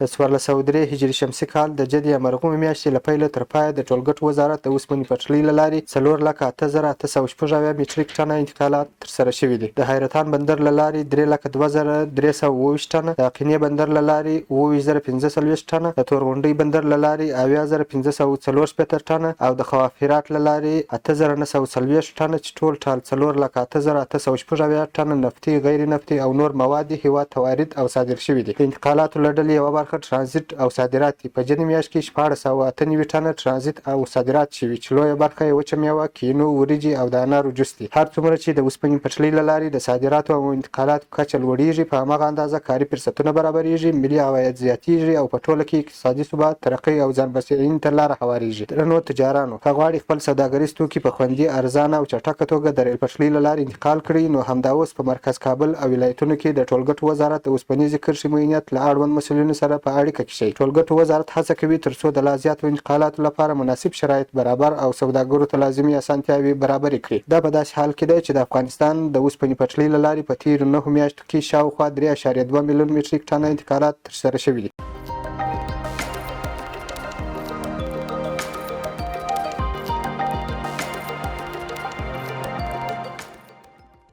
د 1403 هجري شمسي کال د جدي مرغومي میاشتې له پیله تر پایه د ټولګټو وزارت د اوسپنې پټلۍ له لارې 4,08,806 مټریک ټنه انتقالات ترسره شوي دي. د حیرتان بندر له لارې 3,02,324 ټنه، د آقینې بندر له لارې 28,540 ټنه، د تورغونډۍ بندر له لارې 80,544 ټنه او د خواف-هرات له لارې 8,940 ټنه چې ټولټال 4,08,816 ټنه نفتي، غیر نفتي او نور مواد هېواد ته وارد او صادر شوي دي. د انتقالاتو له ډلې یوه برخه ټرانزیټ او صادرات دي. په جنې میاشت کې 1498 ټنه ټرانزیټ او صادرات شوي چې لویه برخه یې وچه میوه، کينو، وریجې او د انارو جوس دي. هر څومره چې د اوسپنې پټلۍ له لارې د صادراتو او انتقالاتو کچه لوړیږي، په هماغه اندازه کاري فرصتونه برابریږي، ملي عواید زیاتیږي او په ټوله کې اقتصادي ثبات، ترقۍ او ځان بسیاینې ته لاره هواریږي. درنو تجارانو، که غواړئ خپل سوداګریز توکي په خوندي، ارزانه او چټکه توګه د ریل پټلۍ له لارې انتقال کړئ، نو همدا اوس په مرکز کابل او ولایتونو کې د ټولګټو وزارت د اوسپنیزې کرښې معاینت له اړوند مسؤلینو سره په اړیکه کې شئ. ټولګټو وزارت هڅه کوي ترڅو د لا زیاتو انتقالاتو لپاره مناسب شرایط برابر او سوداګرو ته لازمي اسانتیاوې برابرې کړي. دا په داسې حال کې دی چې د افغانستان د اوسپنې پټلۍ له لارې په تیرو 9 میاشتو کې شاوخوا 3.2 میلیون مټریک ټنه انتقالات ترسره شوي دي.